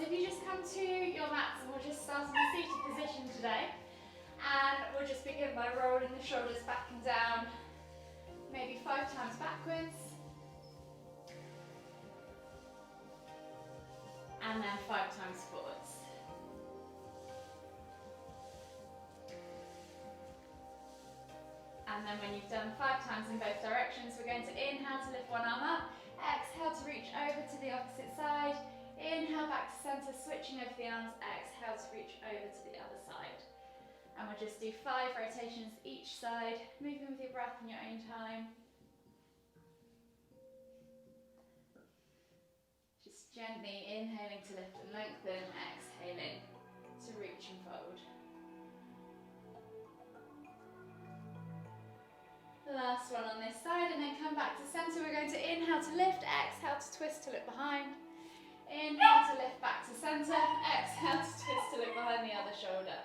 So if you just come to your mats, and we'll just start in a seated position today. And we'll just begin by rolling the shoulders back and down, maybe 5 times backwards. And then 5 times forwards. And then when you've done 5 times in both directions, we're going to inhale to lift one arm up, exhale to reach over to the opposite side, inhale back to center, switching over the arms, exhale to reach over to the other side. And we'll just do 5 rotations each side, moving with your breath in your own time. Just gently inhaling to lift and lengthen, exhaling to reach and fold. Last one on this side, and then come back to center. We're going to inhale to lift, exhale to twist to look behind. Inhale to lift back to center, exhale to twist to look behind the other shoulder.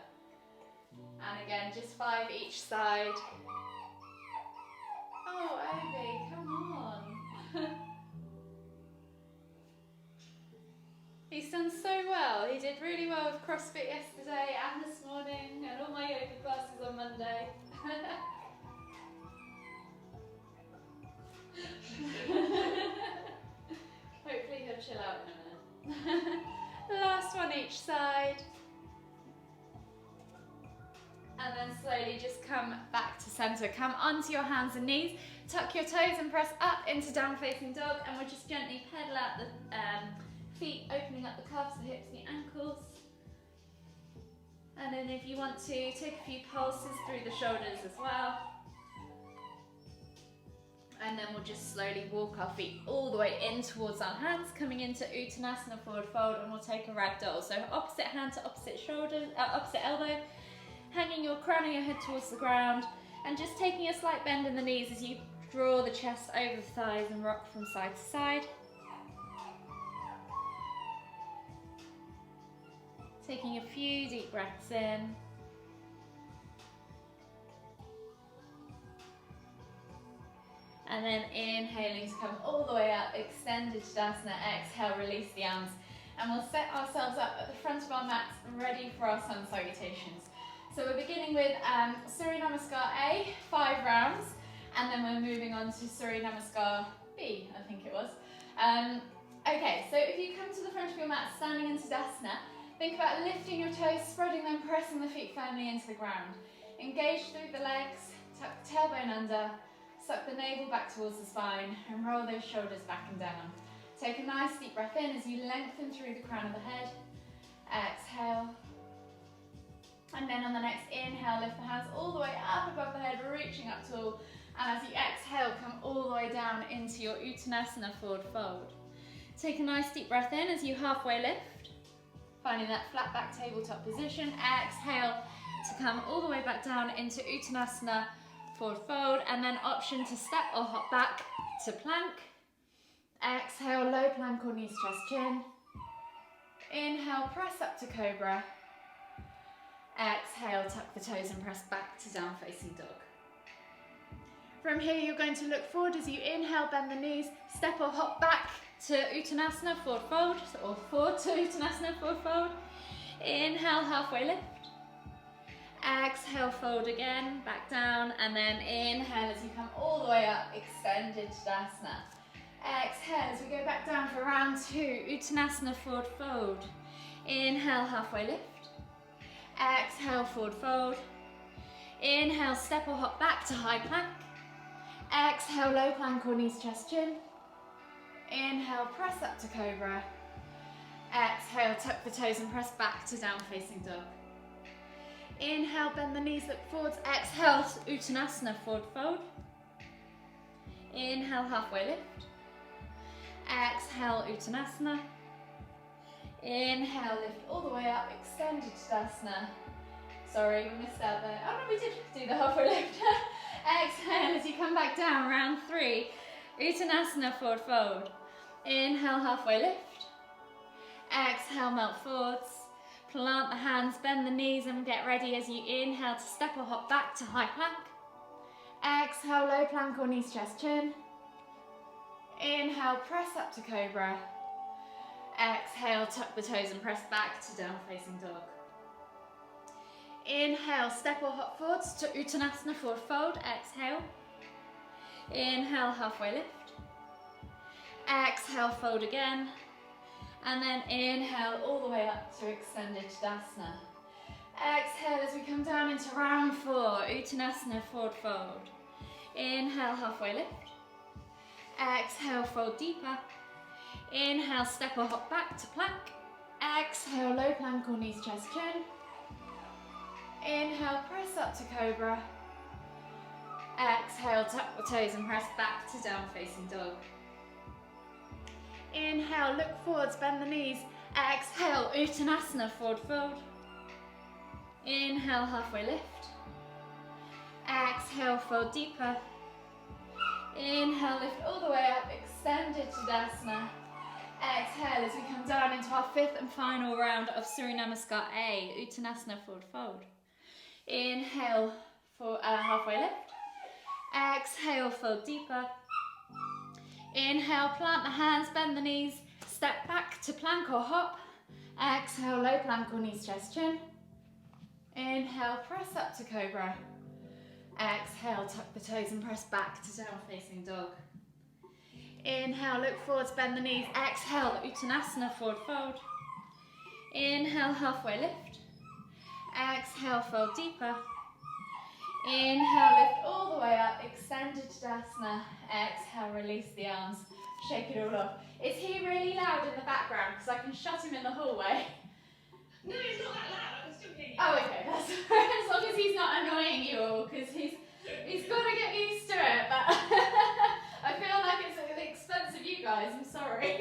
And again, just 5 each side. Oh, Obi, come on. He's done so well. He did really well with CrossFit yesterday and this morning, and all my yoga classes on Monday. Hopefully he'll chill out in a minute. Last one each side. And then slowly just come back to center. Come onto your hands and knees. Tuck your toes and press up into down facing dog. And we'll just gently pedal out the feet, opening up the calves, the hips, the ankles. And then if you want to, take a few pulses through the shoulders as well. And then we'll just slowly walk our feet all the way in towards our hands, coming into Uttanasana, forward fold, and we'll take a ragdoll. So opposite hand to opposite shoulder, opposite elbow, hanging your crown of your head towards the ground, and just taking a slight bend in the knees as you draw the chest over the thighs and rock from side to side. Taking a few deep breaths in. And then inhaling to come all the way up, extended Tadasana, exhale, release the arms. And we'll set ourselves up at the front of our mats, ready for our sun salutations. So we're beginning with Surya Namaskar A, 5 rounds, and then we're moving on to Surya Namaskar B, I think it was. Okay, so if you come to the front of your mat, standing in Tadasana, think about lifting your toes, spreading them, pressing the feet firmly into the ground. Engage through the legs, tuck the tailbone under, suck the navel back towards the spine, and roll those shoulders back and down. Take a nice deep breath in as you lengthen through the crown of the head. Exhale. And then on the next inhale, lift the hands all the way up above the head, reaching up tall. And as you exhale, come all the way down into your Uttanasana, forward fold. Take a nice deep breath in as you halfway lift, finding that flat back tabletop position. Exhale to come all the way back down into Uttanasana, forward fold, and then option to step or hop back to plank. Exhale, low plank or knees, chest, chin. Inhale, press up to cobra. Exhale, tuck the toes and press back to down facing dog. From here, you're going to look forward as you inhale, bend the knees, step or hop back to Uttanasana, forward fold, or forward to Uttanasana, forward fold. Inhale, halfway lift. Exhale, fold again, back down, and then inhale as you come all the way up, extended Tadasana. Exhale as we go back down for round 2, Uttanasana, forward fold. Inhale, halfway lift. Exhale, forward fold. Inhale, step or hop back to high plank. Exhale, low plank or knees, chest, chin. Inhale, press up to cobra. Exhale, tuck the toes and press back to down facing dog. Inhale, bend the knees, look forwards. Exhale, Uttanasana, forward fold. Inhale, halfway lift. Exhale, Uttanasana. Inhale, lift all the way up, extended Tadasana. Sorry, we missed out there. Oh no, we did do the halfway lift. Exhale as you come back down, round 3. Uttanasana, forward fold. Inhale, halfway lift. Exhale, melt forwards. Plant the hands, bend the knees, and get ready as you inhale to step or hop back to high plank. Exhale, low plank or knees, chest, chin. Inhale, press up to cobra. Exhale, tuck the toes and press back to down facing dog. Inhale, step or hop forwards to Uttanasana, forward fold. Exhale. Inhale, halfway lift. Exhale, fold again. And then inhale all the way up to extended Tadasana. Exhale as we come down into round 4, Uttanasana, forward fold. Inhale, halfway lift. Exhale, fold deeper. Inhale, step or hop back to plank. Exhale, low plank or knees, chest, chin. Inhale, press up to cobra. Exhale, tuck the toes and press back to down facing dog. Inhale, look forwards, bend the knees. Exhale, Uttanasana, forward fold. Inhale, halfway lift. Exhale, fold deeper. Inhale, lift all the way up, extended Tadasana. Exhale as we come down into our 5th and final round of Surya Namaskar A, Uttanasana, forward fold. Inhale, for halfway lift. Exhale, fold deeper. Inhale, plant the hands, bend the knees, step back to plank or hop. Exhale, low plank or knees, chest, chin. Inhale, press up to cobra. Exhale, tuck the toes and press back to down facing dog. Inhale, look forwards, bend the knees. Exhale, Uttanasana, forward fold. Inhale, halfway lift. Exhale, fold deeper. Inhale, lift all the way up, extended Tadasana. Exhale, release the arms, shake it all off. Is he really loud in the background? Because I can shut him in the hallway. No, it's not that loud. I can still hear you. Oh, okay, that's as long as he's not annoying you all, because he's got to get used to it. But I feel like it's at the expense of you guys. I'm sorry.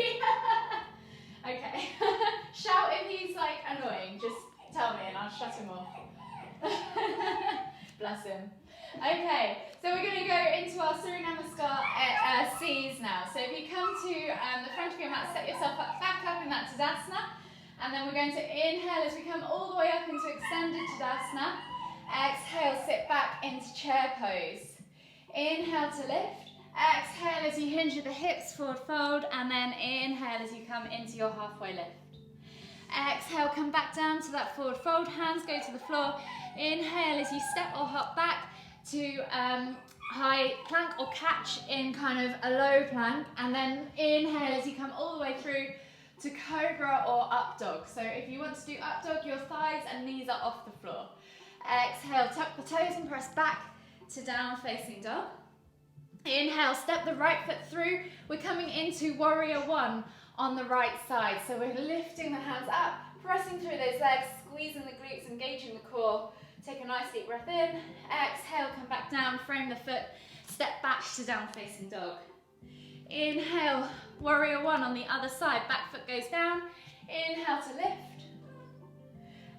Okay, shout if he's like annoying. Just tell me and I'll shut him off. Bless him. Okay, so we're going to go into our Surya Namaskar C's now. So if you come to the front of your mat, set yourself up, back up in that Tadasana. And then we're going to inhale as we come all the way up into extended Tadasana. Exhale, sit back into chair pose. Inhale to lift. Exhale as you hinge with the hips, forward fold. And then inhale as you come into your halfway lift. Exhale, come back down to that forward fold. Hands go to the floor. Inhale as you step or hop back to high plank or catch in kind of a low plank. And then inhale as you come all the way through to cobra or up dog. So if you want to do up dog, your thighs and knees are off the floor. Exhale, tuck the toes and press back to down facing dog. Inhale, step the right foot through. We're coming into warrior 1 on the right side. So we're lifting the hands up, pressing through those legs, squeezing the glutes, engaging the core. Take a nice deep breath in. Exhale, come back down, frame the foot, step back to down facing dog. Inhale, warrior 1 on the other side, back foot goes down. Inhale to lift.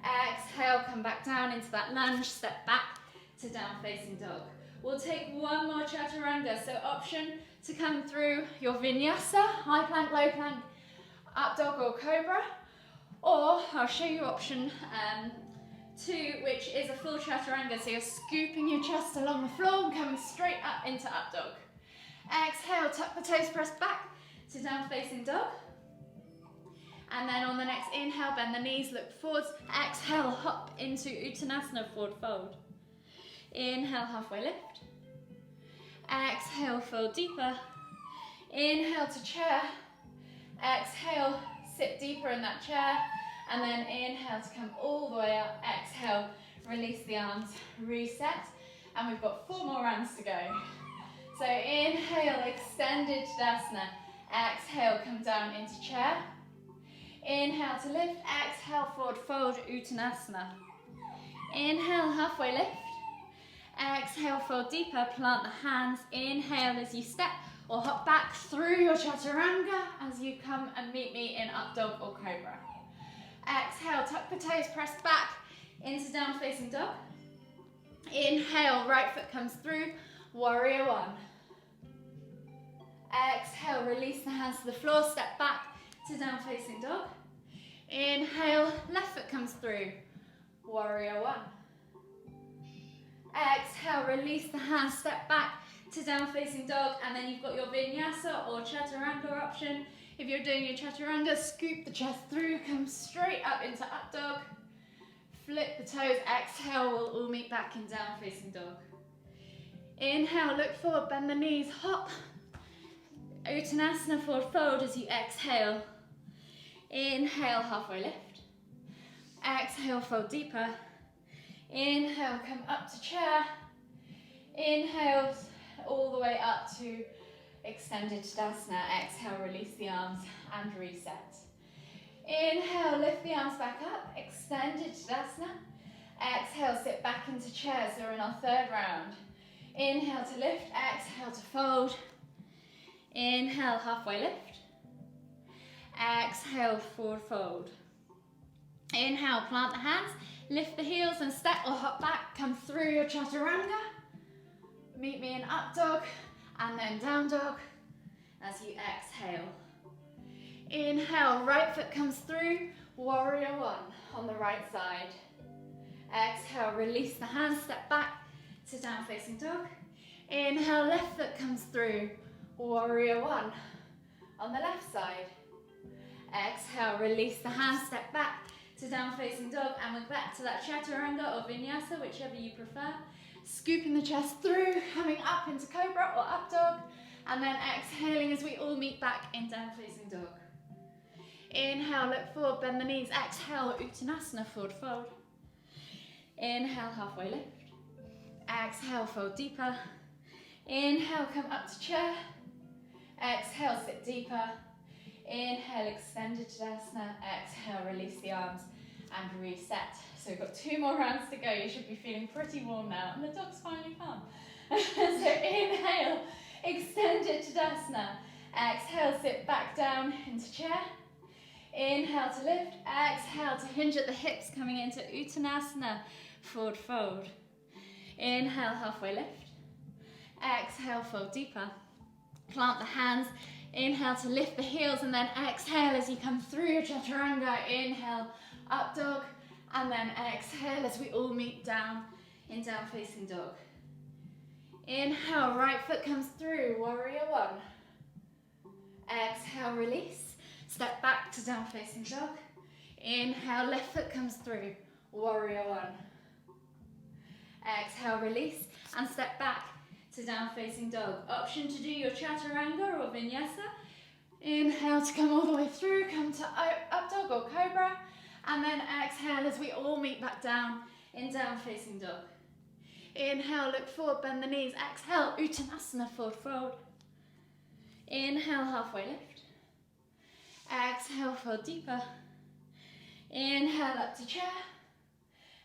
Exhale, come back down into that lunge, step back to down facing dog. We'll take one more chaturanga, so option to come through your vinyasa, high plank, low plank, up dog or cobra, or I'll show you option 2, which is a full chaturanga, so you're scooping your chest along the floor and coming straight up into up dog. Exhale, tuck the toes, press back to down facing dog. And then on the next inhale, bend the knees, look forwards. Exhale, hop into Uttanasana, forward fold. Inhale, halfway lift. Exhale, fold deeper. Inhale to chair. Exhale, sit deeper in that chair. And then inhale to come all the way up. Exhale, release the arms, reset. And we've got 4 more rounds to go. So inhale, extended Tadasana. Exhale, come down into chair. Inhale to lift. Exhale, forward fold, Uttanasana. Inhale, halfway lift. Exhale, fold deeper, plant the hands. Inhale as you step or hop back through your chaturanga as you come and meet me in up dog or cobra. Exhale, tuck the toes, press back into down facing dog. Inhale, right foot comes through, warrior 1. Exhale, release the hands to the floor, step back to down facing dog. Inhale, left foot comes through, warrior 1. Exhale, release the hands, step back to down facing dog, and then you've got your vinyasa or chaturanga option. If you're doing your chaturanga, scoop the chest through, come straight up into up dog. Flip the toes, exhale, we'll all meet back in down facing dog. Inhale, look forward, bend the knees, hop. Uttanasana, forward fold as you exhale. Inhale, halfway lift. Exhale, fold deeper. Inhale, come up to chair. Inhale, all the way up to extended Tadasana. Exhale, release the arms and reset. Inhale, lift the arms back up, extended Tadasana. Exhale, sit back into chair, so we're in our third round. Inhale to lift, exhale to fold. Inhale, halfway lift. Exhale, forward fold. Inhale, plant the hands, lift the heels and step or hop back, come through your chaturanga. Meet me in up dog and then down dog as you exhale. Inhale, right foot comes through, warrior one on the right side. Exhale, release the hands, step back to down facing dog. Inhale, left foot comes through, warrior one on the left side. Exhale, release the hands, step back to down facing dog, and we're back to that chaturanga or vinyasa, whichever you prefer. Scooping the chest through, coming up into cobra or up dog, and then exhaling as we all meet back in down facing dog. Inhale, look forward, bend the knees. Exhale, Uttanasana, forward fold. Inhale, halfway lift. Exhale, fold deeper. Inhale, come up to chair. Exhale, sit deeper. Inhale, extended Tadasana. Exhale, release the arms and reset. So we've got 2 more rounds to go. You should be feeling pretty warm now, and the dog's finally come. So inhale, extended Tadasana. Exhale, sit back down into chair. Inhale to lift. Exhale to hinge at the hips, coming into Uttanasana, forward fold. Inhale, halfway lift. Exhale, fold deeper. Plant the hands. Inhale to lift the heels, and then exhale as you come through your chaturanga. Inhale, up dog, and then exhale as we all meet down in down facing dog. Inhale, right foot comes through, warrior one. Exhale, release. Step back to down facing dog. Inhale, left foot comes through, warrior one. Exhale, release, and step back to down facing dog. Option to do your chaturanga or vinyasa. Inhale to come all the way through, come to up dog or cobra, and then exhale as we all meet back down in down facing dog. Inhale, look forward, bend the knees. Exhale, Uttanasana, forward fold. Inhale, halfway lift. Exhale, fold deeper. Inhale, up to chair.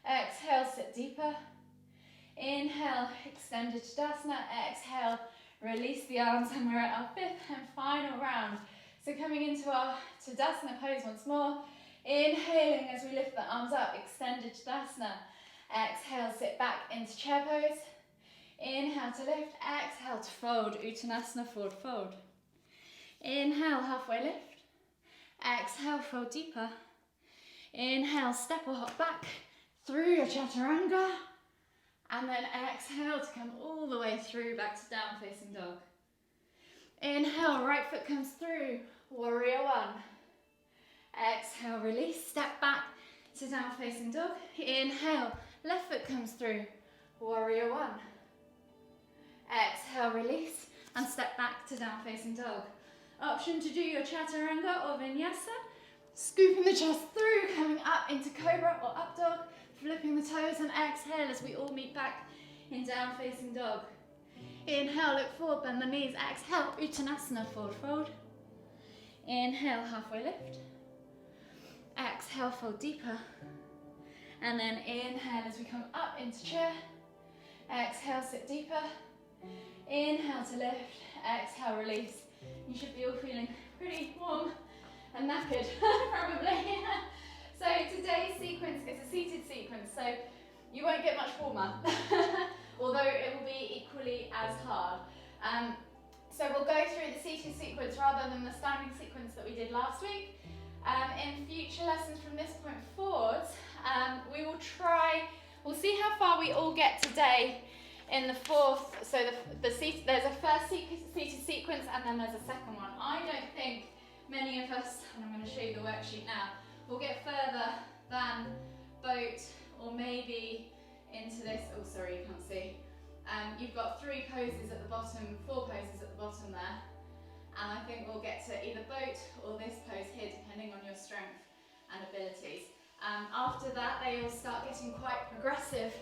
Exhale, sit deeper. Inhale, extended Tadasana. Exhale, release the arms, and we're at our 5th and final round. So coming into our Tadasana pose once more. Inhaling as we lift the arms up, extended Tadasana. Exhale, sit back into chair pose. Inhale to lift, exhale to fold, Uttanasana, forward fold. Inhale, halfway lift. Exhale, fold deeper. Inhale, step or hop back through your chaturanga. And then exhale to come all the way through back to down facing dog. Inhale, right foot comes through, warrior one. Exhale, release, step back to down facing dog. Inhale, left foot comes through, warrior one. Exhale, release, and step back to down facing dog. Option to do your chaturanga or vinyasa. Scooping the chest through, coming up into cobra or up dog. Flipping the toes and exhale as we all meet back in down facing dog. Inhale, look forward, bend the knees. Exhale, Uttanasana, forward fold. Inhale, halfway lift. Exhale, fold deeper. And then inhale as we come up into chair. Exhale, sit deeper. Inhale to lift. Exhale, release. You should be all feeling pretty warm and knackered, probably. So today's sequence is a seated sequence, so you won't get much warmer, although it will be equally as hard. So we'll go through the seated sequence rather than the standing sequence that we did last week. In future lessons from this point forwards, we'll see how far we all get today in the 4th. So there's a first seated sequence and then there's a second one. I don't think many of us, and I'm going to show you the worksheet now, will get further than boat or maybe into this, oh sorry you can't see, you've got 3 poses at the bottom, 4 poses at the bottom there, and I think we'll get to either boat or this pose here depending on your strength and abilities. After that they all start getting quite progressive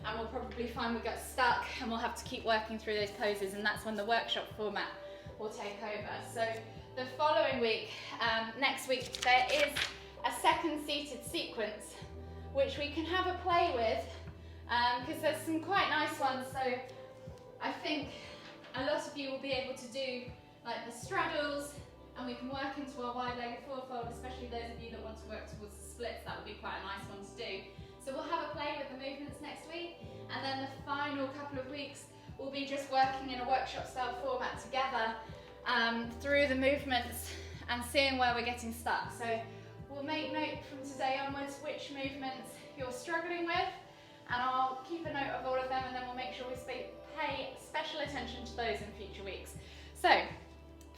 and we'll probably find we get stuck and we'll have to keep working through those poses, and that's when the workshop format will take over. So the following week, next week, there is a second seated sequence which we can have a play with because there's some quite nice ones. So I think a lot of you will be able to do like the straddles, and we can work into our wide-legged forward fold, especially those of you that want to work towards the splits. That would be quite a nice one to do. So we'll have a play with the movements next week, and then the final couple of weeks we'll be just working in a workshop style format together through the movements and seeing where we're getting stuck. So we'll make note from today onwards which movements you're struggling with, and I'll keep a note of all of them, and then we'll make sure we pay special attention to those in future weeks. So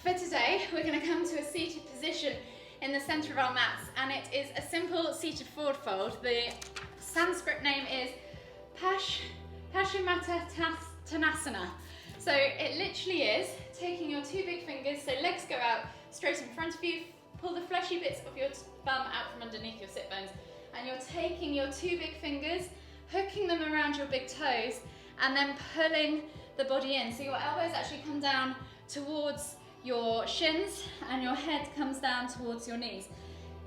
for today, we're going to come to a seated position in the centre of our mats, and it is a simple seated forward fold. The Sanskrit name is Paschimottanasana. So it literally is taking your 2 big fingers, so legs go out straight in front of you, pull the fleshy bits of your bum out from underneath your sit bones, and you're taking your 2 big fingers, hooking them around your big toes, and then pulling the body in. So your elbows actually come down towards your shins and your head comes down towards your knees.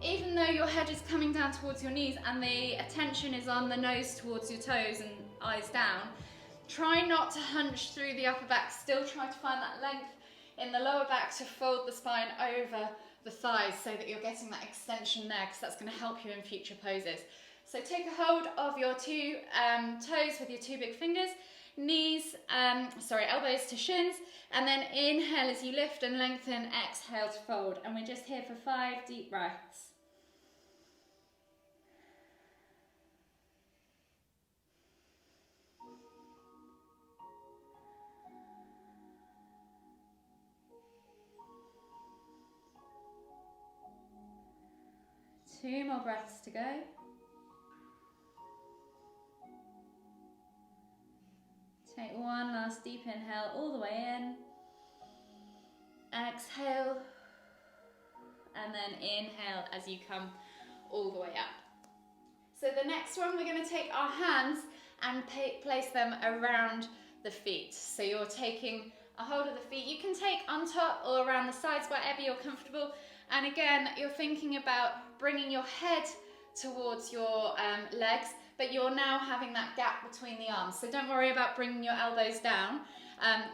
Even though your head is coming down towards your knees and the attention is on the nose towards your toes and eyes down, try not to hunch through the upper back. Still try to find that length in the lower back to fold the spine over the thighs so that you're getting that extension there, because that's going to help you in future poses. So take a hold of your 2 toes with your 2 big fingers, elbows to shins, and then inhale as you lift and lengthen, exhale to fold. And we're just here for 5 deep breaths. Two more breaths to go. Take one last deep inhale all the way in. Exhale. And then inhale as you come all the way up. So the next one, we're going to take our hands and place them around the feet. So you're taking a hold of the feet. You can take on top or around the sides, wherever you're comfortable. And again, you're thinking about bringing your head towards your legs, but you're now having that gap between the arms. So don't worry about bringing your elbows down.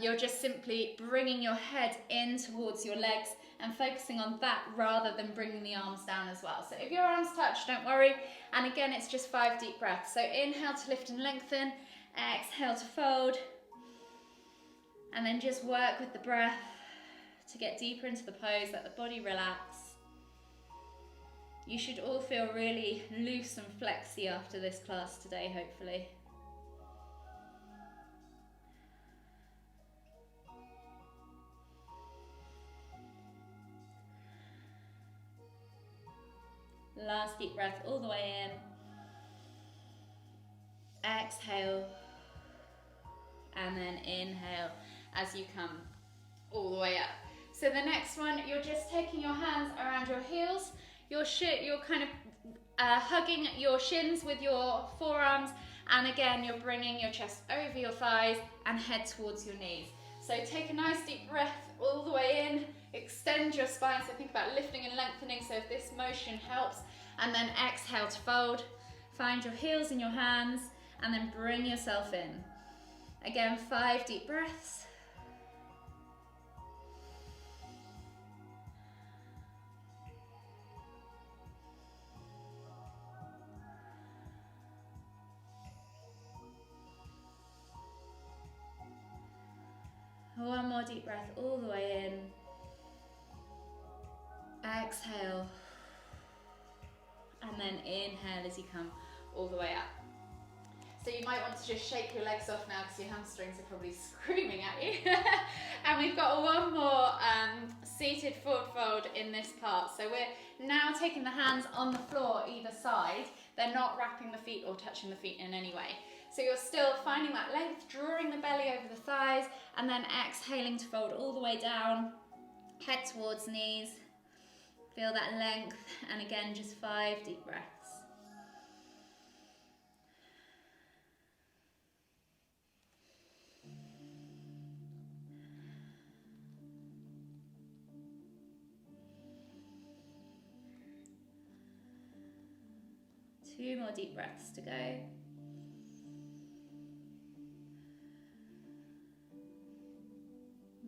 You're just simply bringing your head in towards your legs and focusing on that rather than bringing the arms down as well. So if your arms touch, don't worry. And again, it's just 5 deep breaths. So inhale to lift and lengthen, exhale to fold, and then just work with the breath to get deeper into the pose, let the body relax. You should all feel really loose and flexy after this class today, hopefully. Last deep breath all the way in. Exhale. And then inhale as you come all the way up. So the next one, you're just taking your hands around your heels. You're kind of hugging your shins with your forearms, and again you're bringing your chest over your thighs and head towards your knees. So take a nice deep breath all the way in, extend your spine, so think about lifting and lengthening, so if this motion helps, and then exhale to fold. Find your heels in your hands and then bring yourself in. Again, 5 deep breaths. One more deep breath all the way in. Exhale. And then inhale as you come all the way up. So you might want to just shake your legs off now because your hamstrings are probably screaming at you. And we've got one more seated forward fold in this part. So we're now taking the hands on the floor either side. They're not wrapping the feet or touching the feet in any way. So you're still finding that length, drawing the belly over the thighs, and then exhaling to fold all the way down, head towards knees. Feel that length, and again, just 5 deep breaths. Two more deep breaths to go.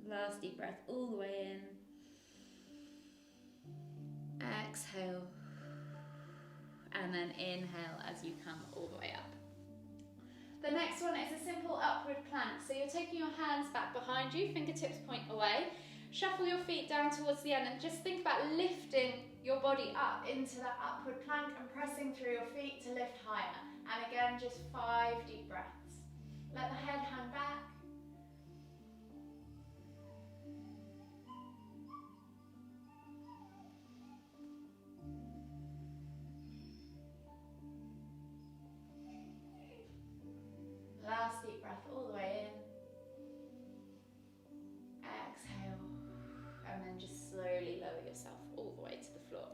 Last deep breath all the way in. Exhale. And then inhale as you come all the way up. The next one is a simple upward plank. So you're taking your hands back behind you, fingertips point away. Shuffle your feet down towards the end and just think about lifting your body up into that upward plank and pressing through your feet to lift higher. And again, just 5 deep breaths. Let the head hang back. Last deep breath all the way in. Exhale. And then just slowly lower yourself all the way to the floor.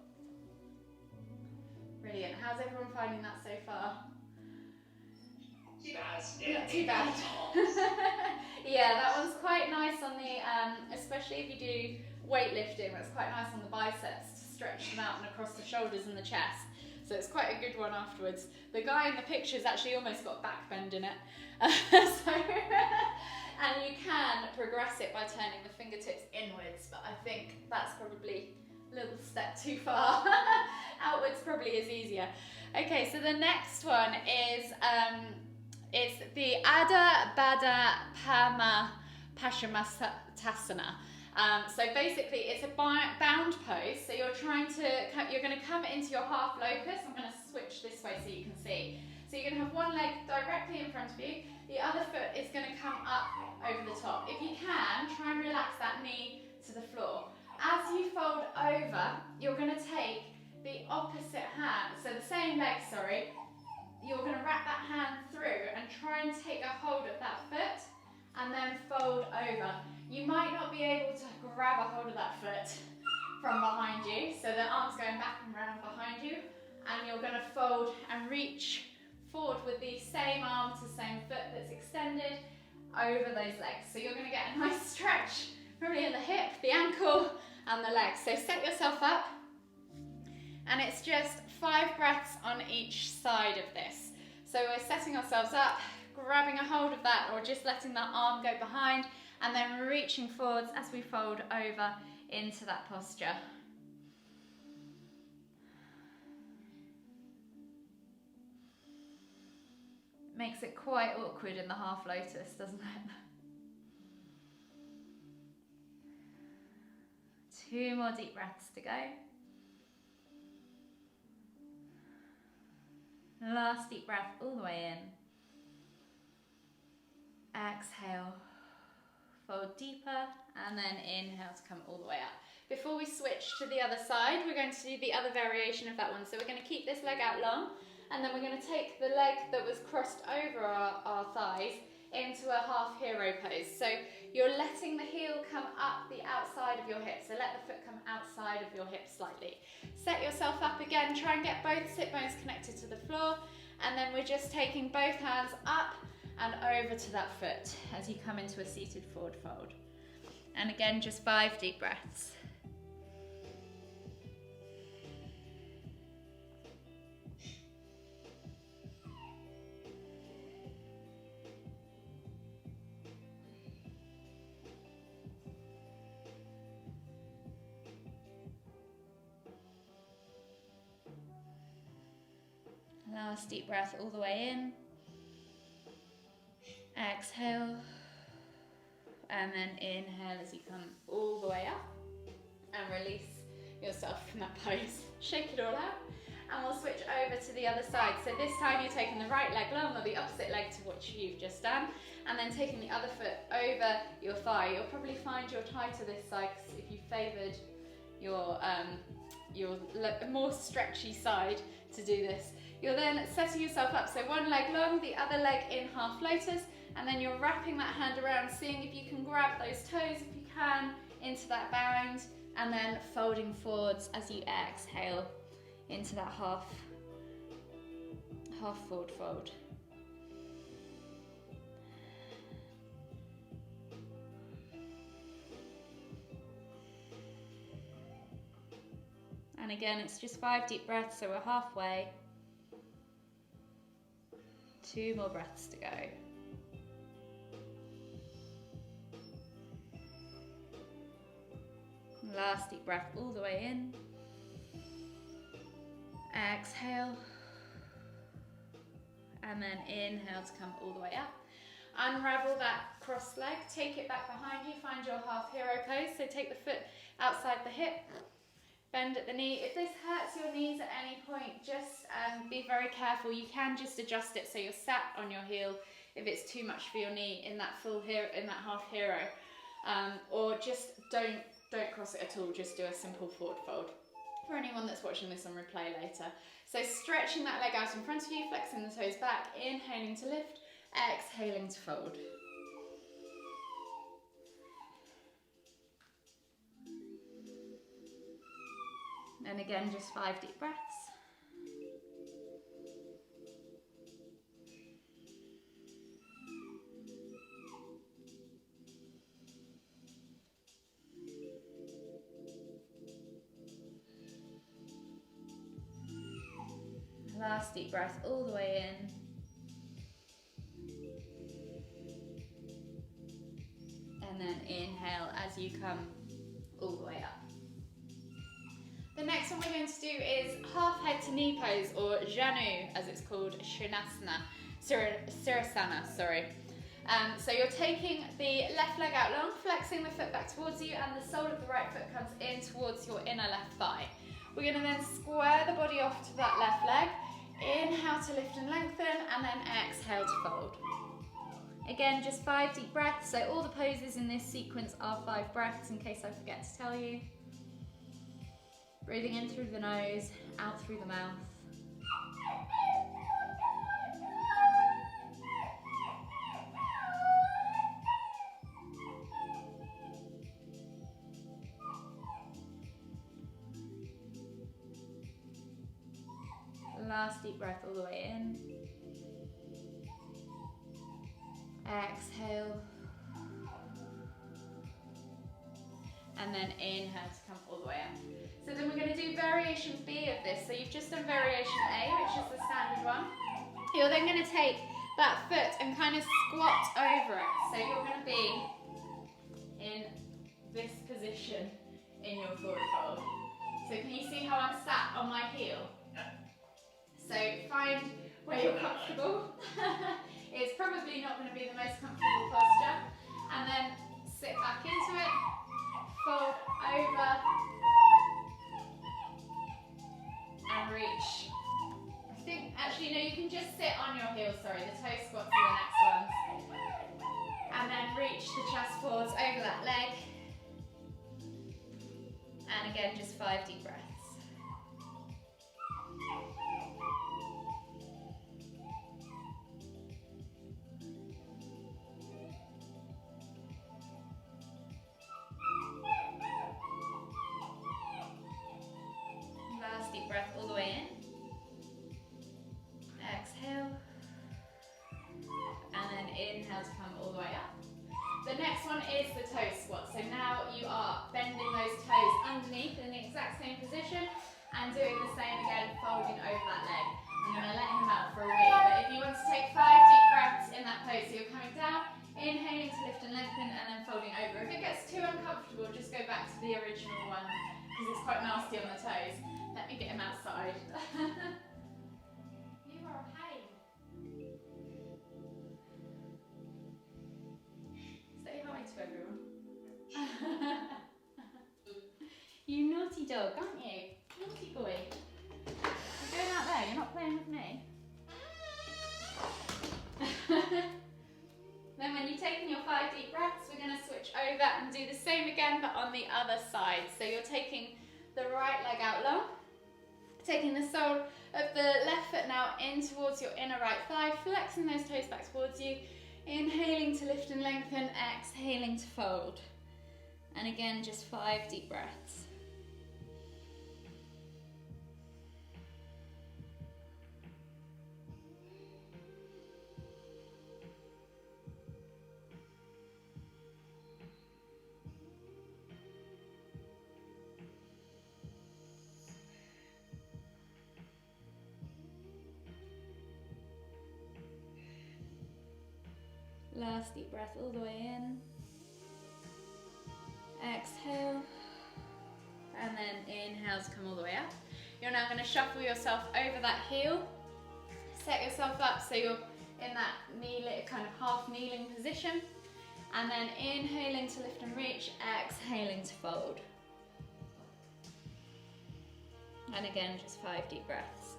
Brilliant. How's everyone finding that so far? Too bad. Not too bad. Yeah, that one's quite nice on the, especially if you do weightlifting, that's quite nice on the biceps to stretch them out and across the shoulders and the chest. So it's quite a good one afterwards. The guy in the picture's actually almost got back bend in it. And you can progress it by turning the fingertips inwards, but I think that's probably a little step too far. Outwards probably is easier. Okay, so the next one is it's the Adha Baddha Pama Paschimottanasana. So basically it's a bound pose, so you're going to come into your half locus. I'm going to switch this way so you can see. So you're going to have one leg directly in front of you, the other foot is going to come up over the top. If you can, try and relax that knee to the floor. As you fold over, you're going to take the opposite hand, so the same leg, sorry, you're going to wrap that hand through and try and take a hold of that foot and then fold over. You might not be able to grab a hold of that foot from behind you, so the arm's going back and round behind you, and you're going to fold and reach forward with the same arm to same foot that's extended over those legs. So you're going to get a nice stretch, probably in the hip, the ankle, and the legs. So set yourself up, and it's just 5 breaths on each side of this. So we're setting ourselves up, grabbing a hold of that, or just letting that arm go behind, and then reaching forwards as we fold over into that posture. Makes it quite awkward in the half lotus, doesn't it? 2 more deep breaths to go. Last deep breath all the way in. Exhale, fold deeper, and then inhale to come all the way up. Before we switch to the other side, we're going to do the other variation of that one. So we're going to keep this leg out long, and then we're going to take the leg that was crossed over our thighs into a half hero pose. So you're letting the heel come up the outside of your hip. So let the foot come outside of your hip slightly. Set yourself up again, try and get both sit bones connected to the floor, and then we're just taking both hands up and over to that foot as you come into a seated forward fold. And again, just 5 deep breaths. Last deep breath all the way in. Exhale. And then inhale as you come all the way up. And release yourself from that pose. Shake it all out. And we'll switch over to the other side. So this time you're taking the right leg long, or the opposite leg to what you've just done. and then taking the other foot over your thigh. You'll probably find you're tighter this side if you favoured your more stretchy side to do this. You're then setting yourself up, so one leg long, the other leg in half lotus, and then you're wrapping that hand around, seeing if you can grab those toes, if you can, into that bound, and then folding forwards as you exhale into that half forward fold. And again, it's just 5 deep breaths, so we're halfway. 2 more breaths to go. Last deep breath all the way in. Exhale. And then inhale to come all the way up. Unravel that cross leg, take it back behind you, find your half hero pose. So take the foot outside the hip, bend at the knee. If this hurts your knees at any point, just be very careful. You can just adjust it so you're sat on your heel if it's too much for your knee in that half hero. Or just don't cross it at all, just do a simple forward fold. For anyone that's watching this on replay later. So stretching that leg out in front of you, flexing the toes back, inhaling to lift, exhaling to fold. And again, just 5 deep breaths. Last deep breath all the way in. And then inhale as you come all the way up. The next one we're going to do is half head to knee pose, or Janu as it's called, Sirasana, sorry. So you're taking the left leg out long, flexing the foot back towards you, and the sole of the right foot comes in towards your inner left thigh. We're going to then square the body off to that left leg. Inhale to lift and lengthen, and then exhale to fold. Again, just 5 deep breaths. So all the poses in this sequence are 5 breaths, in case I forget to tell you. Breathing in through the nose, out through the mouth. Last deep breath all the way in. Exhale. And then inhale to come all the way up. So then we're going to do variation B of this. So you've just done variation A, which is the standard one. You're then going to take that foot and kind of squat over it. So you're going to be in this position in your forward fold. So can you see how I'm sat on my heel? So find where you're comfortable. It's probably not going to be the most comfortable posture. And then sit back into it, fold over, and reach. I think, actually no, you can just sit on your heels, sorry, the toe squats are the next ones. And then reach the chest forwards over that leg. And again, just 5 deep breaths. Deep breath all the way in. Exhale. And then inhale to come all the way up. The next one is the toe squat. So now you are bending those toes underneath in the exact same position and doing the same again, folding over that leg. I'm going to let him out for a wee, but if you want to take 5 deep breaths in that pose, so you're coming down, inhaling to lift and lengthen, and then folding over. If it gets too uncomfortable, just go back to the original one because it's quite nasty on the toes. Let me get him outside. You are a pain. Say hi to everyone. You naughty dog, aren't you? Naughty boy. You're going out there, you're not playing with me. Then when and do the same again, but on the other side. So you're taking the right leg out long, taking the sole of the left foot now in towards your inner right thigh, flexing those toes back towards you, inhaling to lift and lengthen, exhaling to fold. And again, just 5 deep breaths. Last deep breath all the way in. Exhale. And then inhale to come all the way up. You're now going to shuffle yourself over that heel. Set yourself up so you're in that kind of half kneeling position. And then inhaling to lift and reach, exhaling to fold. And again, just 5 deep breaths.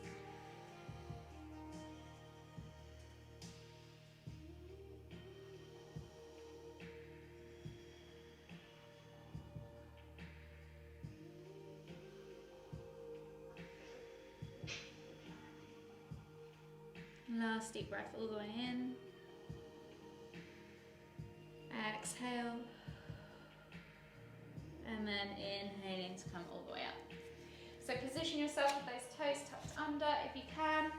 Last deep breath all the way in. Exhale. And then inhaling to come all the way up. So position yourself with those toes tucked under if you can.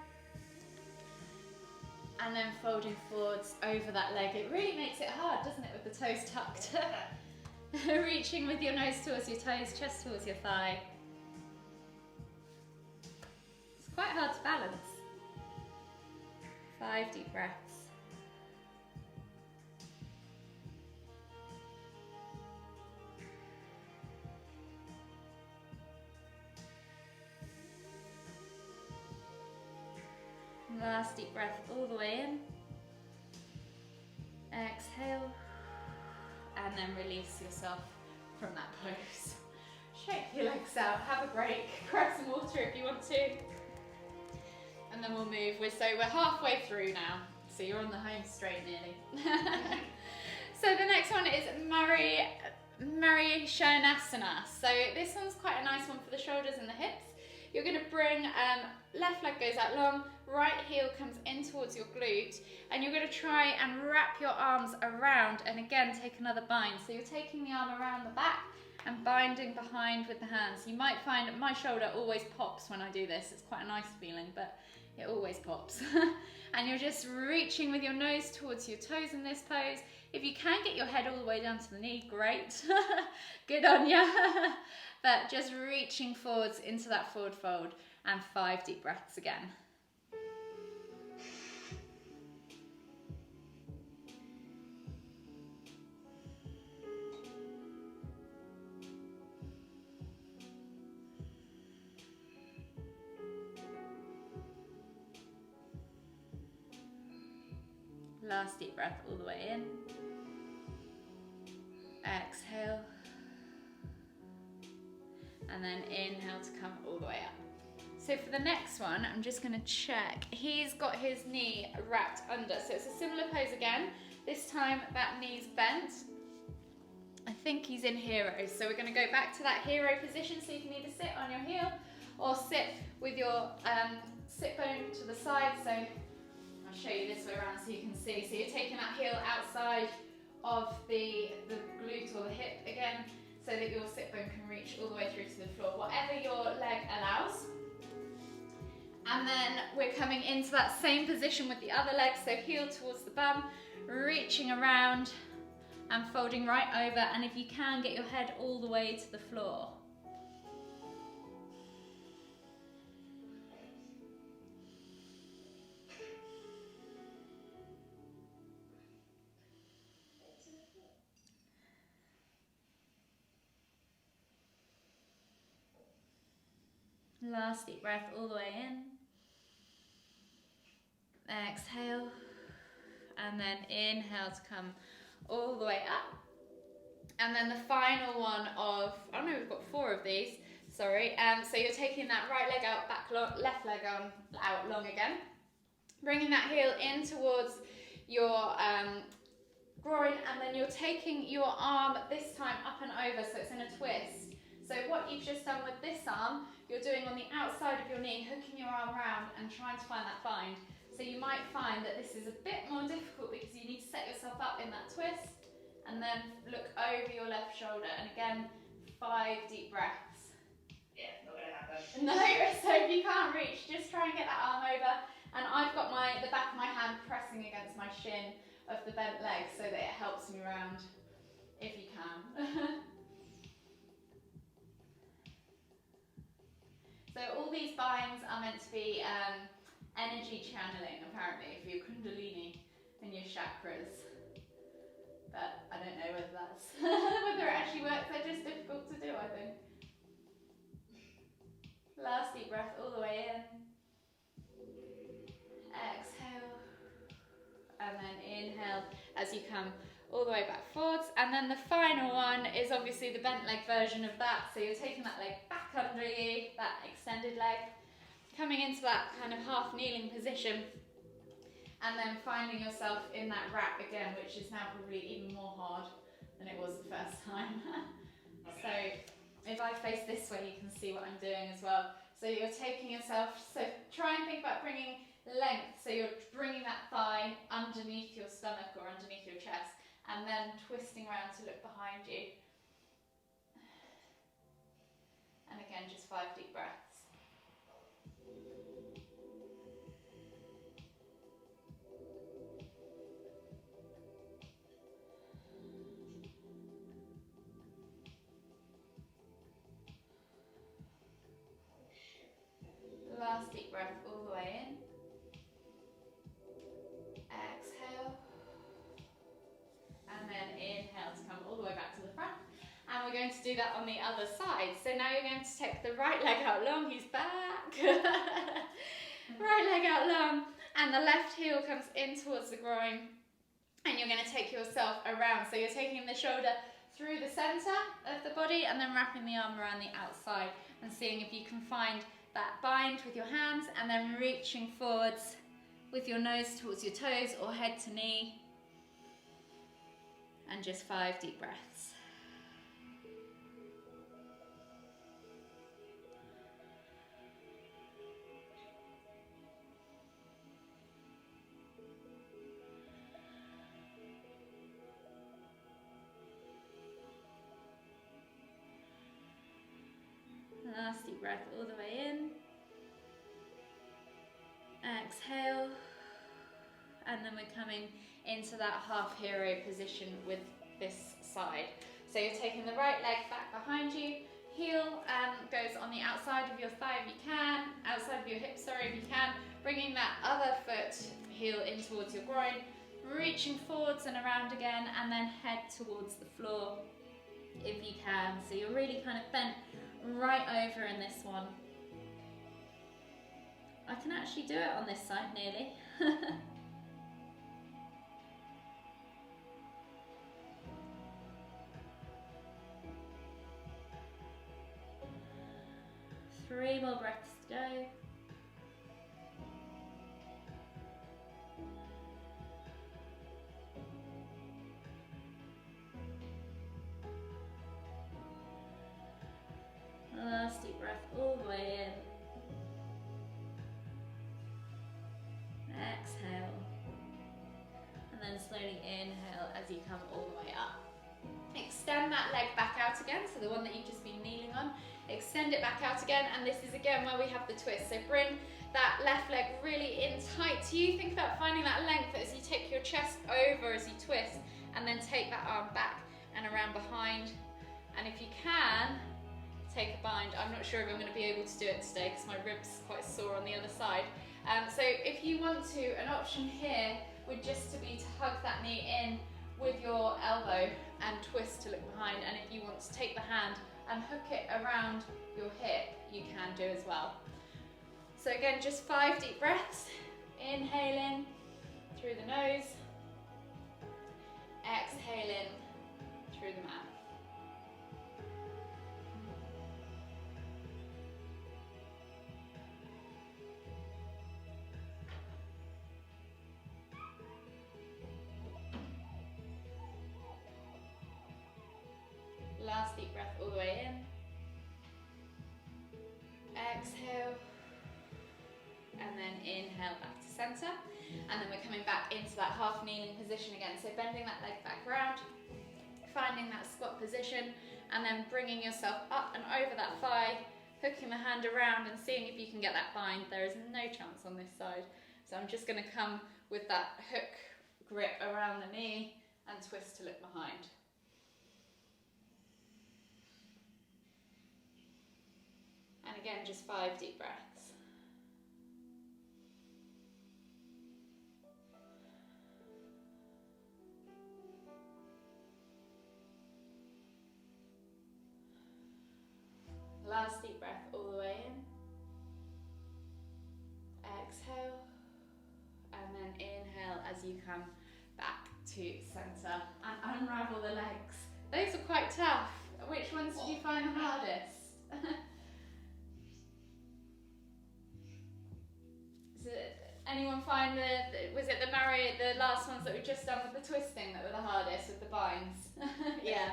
And then folding forwards over that leg. It really makes it hard, doesn't it, with the toes tucked? Reaching with your nose towards your toes, chest towards your thigh. It's quite hard to balance. 5 deep breaths. Last deep breath all the way in. Exhale. And then release yourself from that pose. Shake your legs out, have a break, grab some water if you want to. And then we'll move. We're halfway through now. So you're on the home straight nearly. So the next one is Shanasana. So this one's quite a nice one for the shoulders and the hips. You're going to bring, left leg goes out long, right heel comes in towards your glute, and you're going to try and wrap your arms around, and again take another bind. So you're taking the arm around the back and binding behind with the hands. You might find my shoulder always pops when I do this. It's quite a nice feeling, but it always pops. And you're just reaching with your nose towards your toes in this pose. If you can get your head all the way down to the knee, great. Good on ya. But just reaching forwards into that forward fold, and 5 deep breaths again. Last deep breath all the way in. Exhale. And then inhale to come all the way up. So for the next one, I'm just gonna check. He's got his knee wrapped under. So it's a similar pose again. This time that knee's bent. I think he's in hero. So we're gonna go back to that hero position. So you can either sit on your heel or sit with your sit bone to the side. So I'll show you this way around so you can see. So you're taking that heel outside of the glute or the hip again, so that your sit bone can reach all the way through to the floor, whatever your leg allows. And then we're coming into that same position with the other leg, so heel towards the bum, reaching around and folding right over, and if you can, get your head all the way to the floor. Last deep breath all the way in. Exhale. And then inhale to come all the way up. And then the final one of, oh no, we've got 4 of these, sorry. So you're taking that right leg out, back long, left leg on, out long again. Bringing that heel in towards your groin, and then you're taking your arm this time up and over, so it's in a twist. So what you've just done with this arm, you're doing on the outside of your knee, hooking your arm around and trying to find that bind. So you might find that this is a bit more difficult because you need to set yourself up in that twist and then look over your left shoulder. And again, 5 deep breaths. Yeah, not gonna happen. No, so if you can't reach, just try and get that arm over. And I've got the back of my hand pressing against my shin of the bent leg so that it helps me around if you can. So all these binds are meant to be energy channeling, apparently, for your kundalini and your chakras. But I don't know whether that's whether it actually works. They're just difficult to do, I think. Last deep breath all the way in. Exhale. And then inhale as you come all the way back forwards. And then the final one is obviously the bent leg version of that. So you're taking that leg back under you, that extended leg, coming into that kind of half kneeling position, and then finding yourself in that wrap again, which is now probably even more hard than it was the first time. So if I face this way, you can see what I'm doing as well. So you're taking yourself, so try and think about bringing length, so you're bringing that thigh underneath your stomach or underneath your chest, and then twisting around to look behind you. And again, just 5 deep breaths. Last deep breath all the way in. Exhale. And then inhale to come all the way back to the front. And we're going to do that on the other side. So now you're going to take the right leg out long. He's back. Right leg out long. And the left heel comes in towards the groin. And you're going to take yourself around. So you're taking the shoulder through the center of the body and then wrapping the arm around the outside and seeing if you can find that bind with your hands, and then reaching forwards with your nose towards your toes or head to knee. And just 5 deep breaths. Last deep breath all the way in. Exhale. And then we're coming into that half hero position with this side. So you're taking the right leg back behind you. Heel goes on the outside of your thigh if you can, outside of your hip, sorry, if you can. Bringing that other foot heel in towards your groin. Reaching forwards and around again, and then head towards the floor if you can. So you're really kind of bent right over in this one. I can actually do it on this side nearly. Three more breaths to go. Last deep breath all the way in. Exhale. And then slowly inhale as you come all the way up. Extend that leg back out again, so the one that you've just been kneeling on. Extend it back out again, and this is again where we have the twist. So bring that left leg really in tight to you. Think about finding that length as you take your chest over as you twist, and then take that arm back and around behind. And if you can, take a bind. I'm not sure if I'm going to be able to do it today because my ribs are quite sore on the other side. So if you want to, an option here would just to be to hug that knee in with your elbow and twist to look behind. And if you want to take the hand and hook it around your hip, you can do as well. So again, just 5 deep breaths. Inhaling through the nose, exhaling through the mouth. Last deep breath all the way in. Exhale. And then inhale back to center. And then we're coming back into that half kneeling position again. So bending that leg back round, finding that squat position, and then bringing yourself up and over that thigh, hooking the hand around and seeing if you can get that bind. There is no chance on this side. So I'm just going to come with that hook grip around the knee and twist to look behind. And again, just 5 deep breaths. Last deep breath all the way in. Exhale. And then inhale as you come back to center and unravel the legs. Those are quite tough. Which ones did you find the hardest? Anyone find was it the last ones that we've just done with the twisting that were the hardest with the binds? Yeah.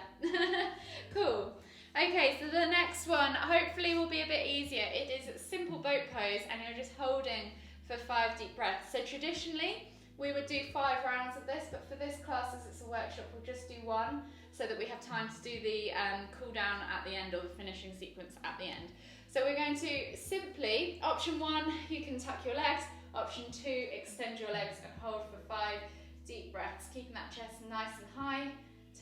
Cool. Okay, so the next one hopefully will be a bit easier. It is a simple boat pose and you're just holding for 5 deep breaths. So traditionally we would do 5 rounds of this, but for this class as it's a workshop we'll just do 1 so that we have time to do the cool down at the end or the finishing sequence at the end. So we're going to simply, option 1, you can tuck your legs. Option 2, extend your legs and hold for 5 deep breaths, keeping that chest nice and high,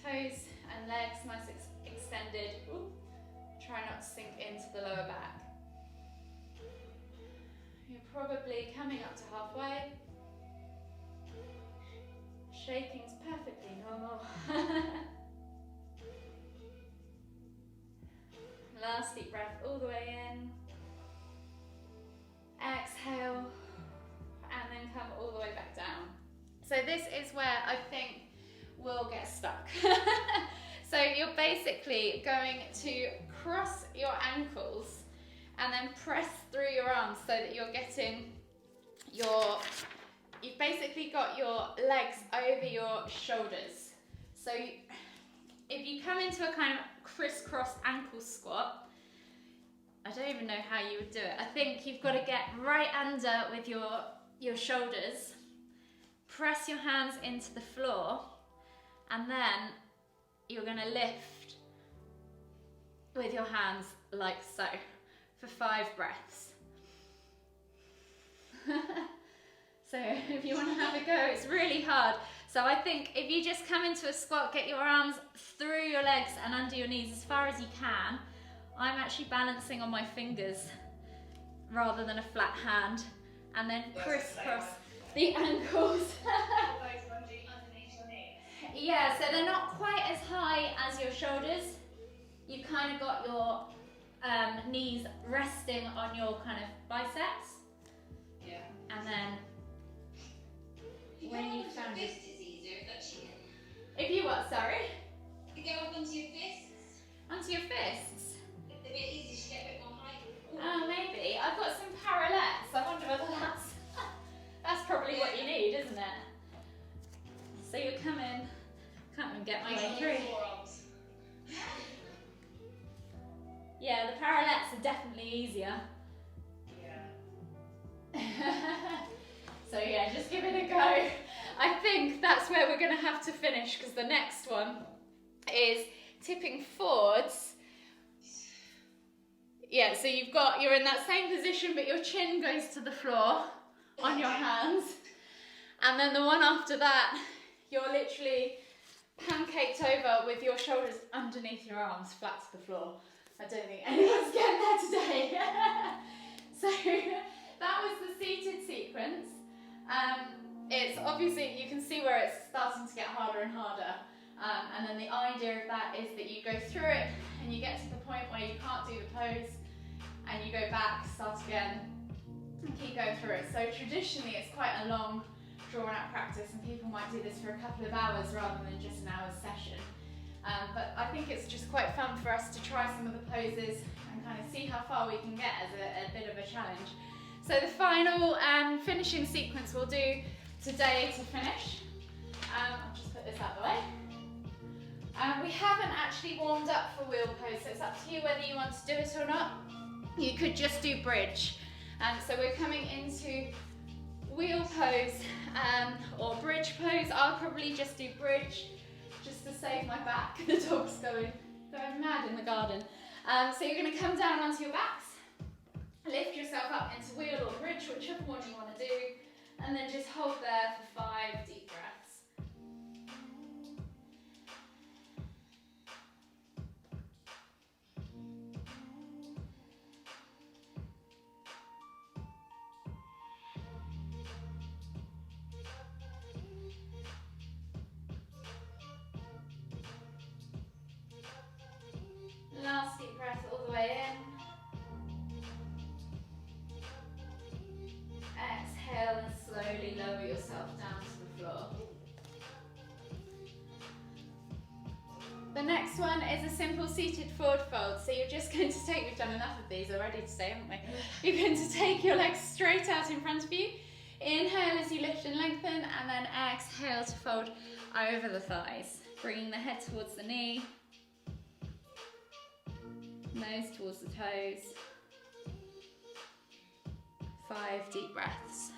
toes and legs nice extended. Ooh. Try not to sink into the lower back. You're probably coming up to halfway. Shaking's perfectly normal. Last deep breath all the way in. Exhale. And then come all the way back down. So this is where I think we'll get stuck. So you're basically going to cross your ankles and then press through your arms so that you're getting you've basically got your legs over your shoulders. So if you come into a kind of crisscross ankle squat, I don't even know how you would do it. I think you've got to get right under with your shoulders, press your hands into the floor, and then you're going to lift with your hands like so for 5 breaths. So if you want to have a go, it's really hard. So I think if you just come into a squat, get your arms through your legs and under your knees as far as you can. I'm actually balancing on my fingers rather than a flat hand, and then crisscross the ankles. Yeah, so they're not quite as high as your shoulders. You've kind of got your knees resting on your kind of biceps. Yeah. And then when you found it. Fist is easier, don't you? If you what, sorry? You go up onto your fists. Onto your fists? It's a bit easier to get a bit more height. Oh, maybe. I've got some parallettes. I wonder whether that's probably what you need, isn't it? So you come in, can't even get my way through. Forearms. Yeah, the parallettes are definitely easier. Yeah. So yeah, just give it a go. I think that's where we're going to have to finish, because the next one is tipping forwards. Yeah, so you're in that same position, but your chin goes to the floor on your hands. And then the one after that, you're literally pancaked over with your shoulders underneath your arms, flat to the floor. I don't think anyone's getting there today. So that was the seated sequence. It's obviously, you can see where it's starting to get harder and harder. And then the idea of that is that you go through it and you get to the point where you can't do the pose, and you go back, start again, and keep going through it. So traditionally it's quite a long, drawn out practice, and people might do this for a couple of hours rather than just an hour's session. But I think it's just quite fun for us to try some of the poses and kind of see how far we can get as a bit of a challenge. So the final finishing sequence we'll do today to finish, I'll just put this out of the way. We haven't actually warmed up for wheel pose, so it's up to you whether you want to do it or not. You could just do bridge. So we're coming into wheel pose or bridge pose. I'll probably just do bridge just to save my back. The dog's going mad in the garden. So you're going to come down onto your backs, lift yourself up into wheel or bridge, whichever one you want to do, and then just hold there for 5 deep breaths. Last deep breath all the way in. Exhale and slowly lower yourself down to the floor. The next one is a simple seated forward fold. So you're just going to take, we've done enough of these already today, haven't we? You're going to take your legs straight out in front of you. Inhale as you lift and lengthen, and then exhale to fold over the thighs. Bringing the head towards the knee. Nose towards the toes. 5 deep breaths.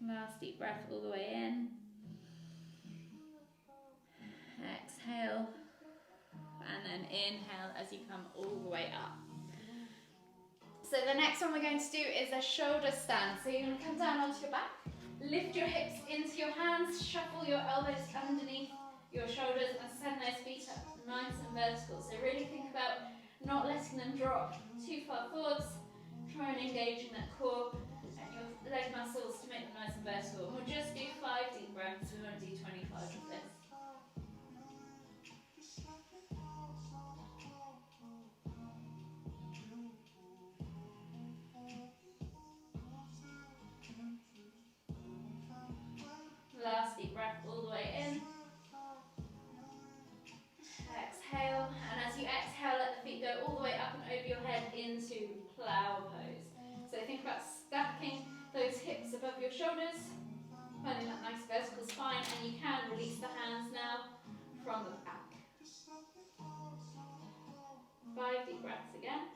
Last deep breath all the way in. Exhale. And then inhale as you come all the way up. So the next one we're going to do is a shoulder stand. So you're going to come down onto your back, lift your hips into your hands, shuffle your elbows underneath your shoulders and send those feet up nice and vertical. So really think about not letting them drop too far forwards. Try and engage in that core and your leg muscles to make them nice and vertical. And we'll just do 5 deep breaths. We won't do 25 of this. Last deep breath all the way in. Exhale, and as you exhale, let the feet go all the way up and over your head into plow pose. So think about stacking those hips above your shoulders, finding that nice vertical spine, and you can release the hands now from the back. 5 deep breaths again.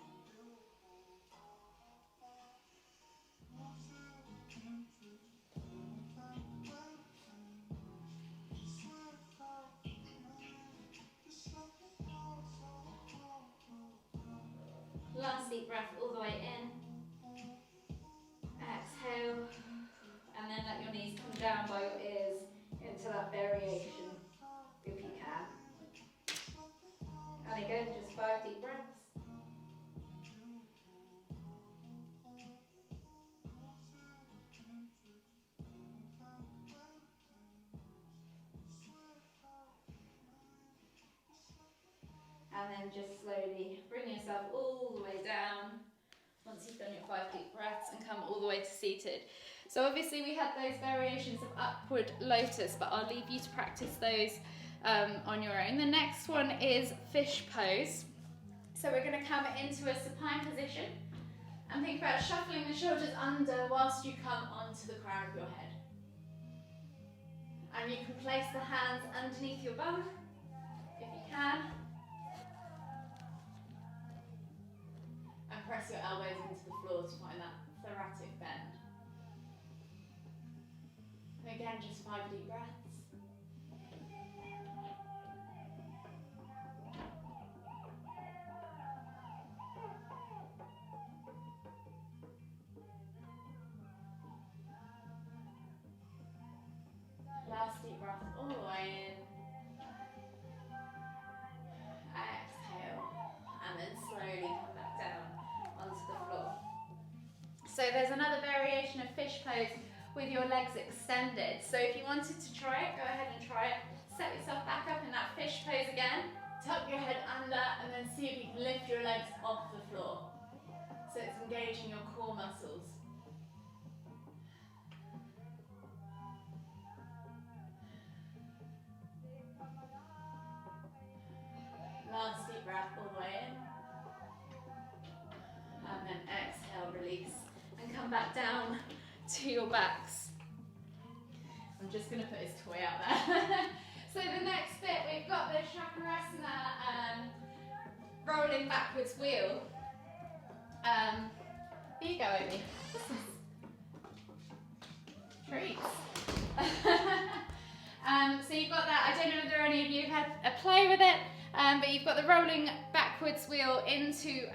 Last deep breath all the way in. Exhale, and then let your knees come down by your ears into that variation, if you can. And again, just 5 deep breaths. And then just slowly bring yourself all the way down once you've done your 5 deep breaths and come all the way to seated. So obviously we had those variations of upward lotus, but I'll leave you to practice those on your own. The next one is fish pose. So we're going to come into a supine position and think about shuffling the shoulders under whilst you come onto the crown of your head. And you can place the hands underneath your bum if you can. And press your elbows into the floor to find that thoracic bend. And again, just 5 deep breaths. Last deep breath all the way in. Exhale. And then slowly come back down onto the floor. So there's another variation of fish pose with your legs extended. So if you wanted to try it, go ahead and try it. Set yourself back up in that fish pose again. Tuck your head under and then see if you can lift your legs off the floor. So it's engaging your core muscles. breath all the way in. And then exhale, release. And come back down to your backs. I'm just going to put his toy out there. So the next bit, we've got the Chakrasana rolling backwards wheel. Here you go, Amy. Treats. So you've got that. I don't know whether any of you have had a play with it, but you've got the rolling backwards wheel into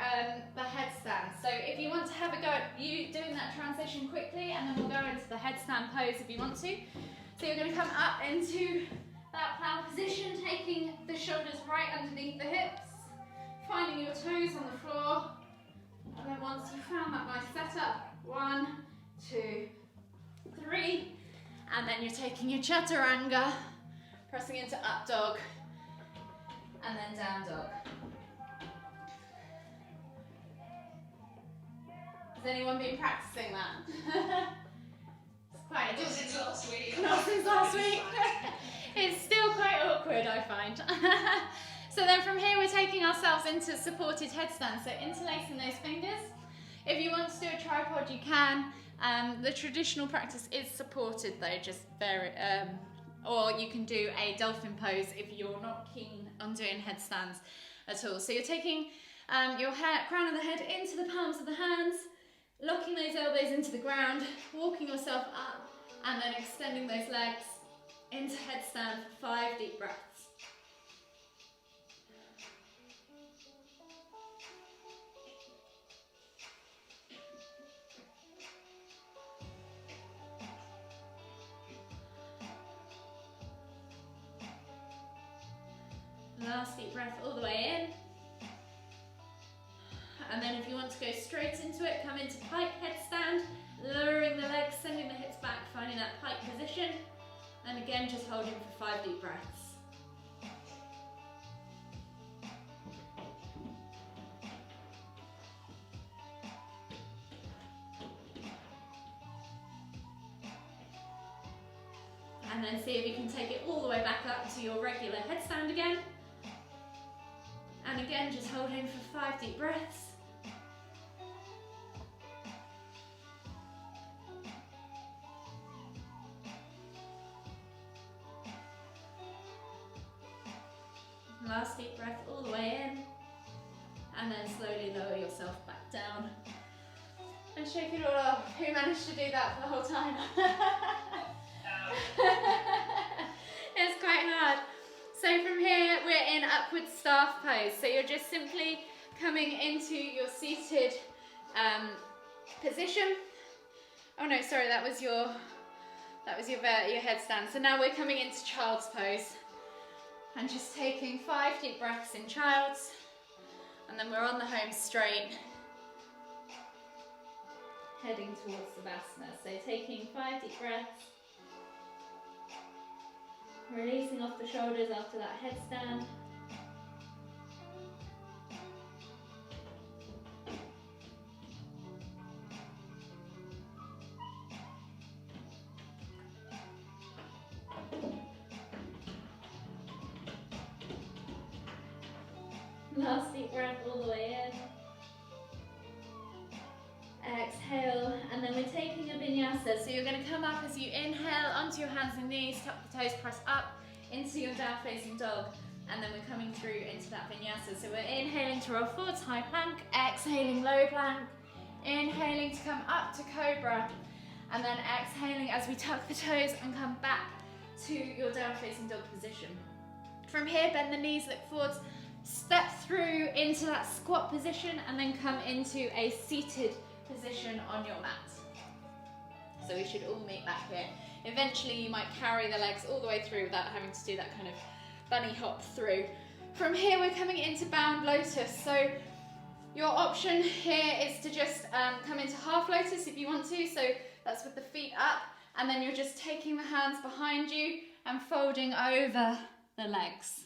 the headstand. So if you want to have a go at you doing that transition quickly, and then we'll go into the headstand pose if you want to. So you're going to come up into that plow position, taking the shoulders right underneath the hips, finding your toes on the floor, and then once you've found that nice setup, 1, 2, 3, and then you're taking your chaturanga, pressing into up dog, and then down dog. Has anyone been practicing that? It's quite a Not since last week. Not since last week. It's still quite awkward, I find. So then from here we're taking ourselves into supported headstand, so interlacing those fingers. If you want to do a tripod, you can. The traditional practice is supported though, just very, or you can do a dolphin pose if you're not keen on doing headstands at all. So you're taking your crown of the head into the palms of the hands, locking those elbows into the ground, walking yourself up, and then extending those legs into headstand for 5 deep breaths. Last deep breath all the way in. And then if you want to go straight into it, come into pike headstand, lowering the legs, sending the hips back, finding that pike position. And again, just holding for 5 deep breaths. And then see if you can take it all the way back up to your regular headstand again. And again, just holding for 5 deep breaths. Last deep breath all the way in, and then slowly lower yourself back down and shake it all off. Who managed to do that for the whole time? It's quite hard. So from here we're in upward staff pose. So you're just simply coming into your seated position. Oh no, sorry, that was your headstand. So now we're coming into child's pose. And just taking 5 deep breaths in child's, and then we're on the home straight, heading towards Savasana. So taking 5 deep breaths, releasing off the shoulders after that headstand. Last deep breath all the way in. Exhale, and then we're taking a vinyasa. So you're going to come up as you inhale onto your hands and knees, tuck the toes, press up into your down facing dog, and then we're coming through into that vinyasa. So we're inhaling to roll forwards, high plank, exhaling low plank, inhaling to come up to cobra, and then exhaling as we tuck the toes and come back to your down facing dog position. From here, bend the knees, look forwards, step through into that squat position, and then come into a seated position on your mat. So we should all meet back here. Eventually you might carry the legs all the way through without having to do that kind of bunny hop through. From here we're coming into bound lotus. So your option here is to just come into half lotus if you want to. So that's with the feet up, and then you're just taking the hands behind you and folding over the legs.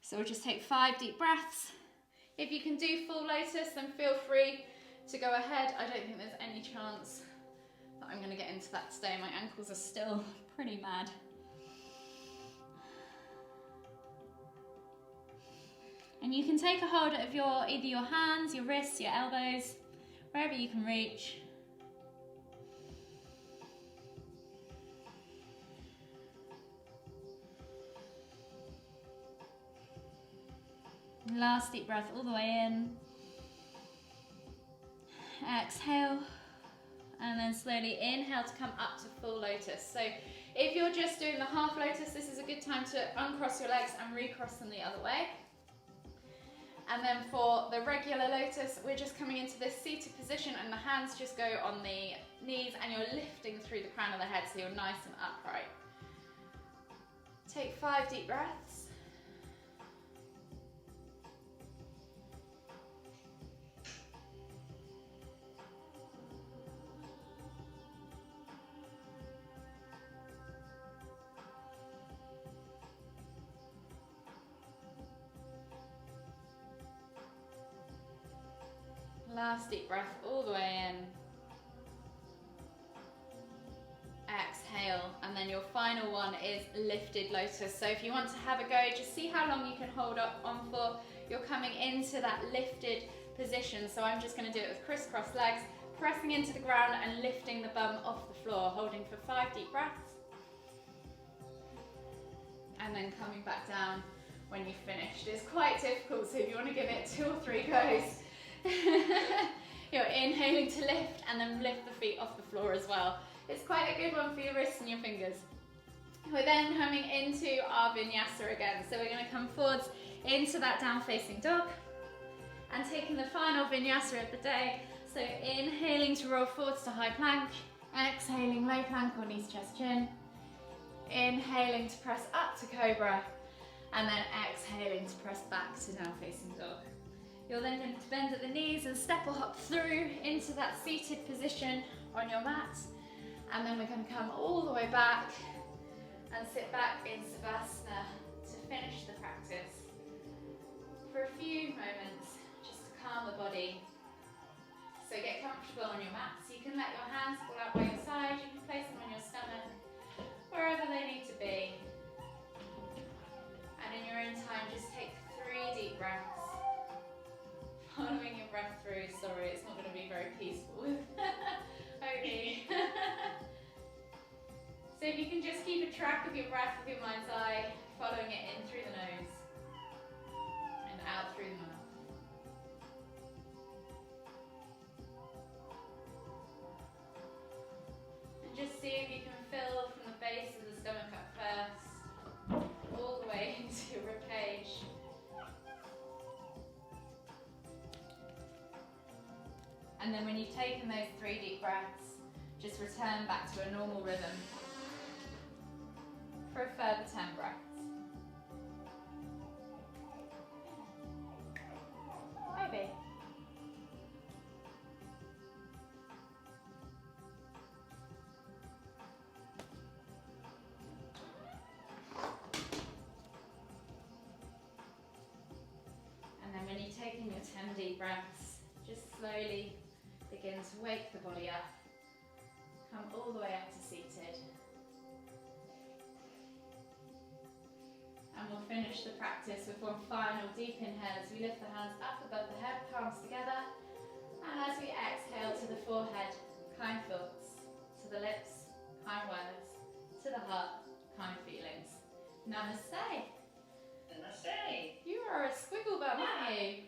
So we'll just take 5 deep breaths. If you can do full lotus, then feel free to go ahead. I don't think there's any chance that I'm going to get into that today. My ankles are still pretty mad. And And you can take a hold of either your hands, your wrists, your elbows, wherever you can reach. Last deep breath all the way in. Exhale. And then slowly inhale to come up to full lotus. So if you're just doing the half lotus, this is a good time to uncross your legs and recross them the other way. And then for the regular lotus, we're just coming into this seated position and the hands just go on the knees and you're lifting through the crown of the head so you're nice and upright. Take 5 deep breaths. Last deep breath all the way in. Exhale, and then your final one is lifted lotus. So if you want to have a go, just see how long you can hold up on for. You're coming into that lifted position. So I'm just going to do it with crisscross legs, pressing into the ground and lifting the bum off the floor, holding for 5 deep breaths. And then coming back down when you've finished. It's quite difficult, so if you want to give it 2 or 3 goes, you're inhaling to lift and then lift the feet off the floor as well. It's quite a good one for your wrists and your fingers. We're then coming into our vinyasa again. So we're going to come forwards into that down facing dog and taking the final vinyasa of the day. So inhaling to roll forwards to high plank, exhaling low plank or knees, chest, chin. Inhaling to press up to cobra and then exhaling to press back to down facing dog. You're then going to bend at the knees and step or hop through into that seated position on your mat. And then we're going to come all the way back and sit back in Savasana to finish the practice. For a few moments, just to calm the body. So get comfortable on your mat. So you can let your hands fall out by your side. You can place them on your stomach, wherever they need to be. And in your own time, just take 3 deep breaths. Following your breath through. Sorry, it's not going to be very peaceful. Okay. So if you can just keep a track of your breath with your mind's eye, following it in through the nose and out through the mouth. And just see if you can fill from the base of the stomach up first, all the way into your ribcage. And then when you've taken those 3 deep breaths, just return back to a normal rhythm for a further 10 breaths. Maybe. And then when you've taken your 10 deep breaths, just slowly begin to wake the body up. Come all the way up to seated. And we'll finish the practice with one final deep inhale as we lift the hands up above the head, palms together. And as we exhale to the forehead, kind thoughts. To the lips, kind words. To the heart, kind feelings. Namaste. Namaste. You are a squiggle bum, aren't you?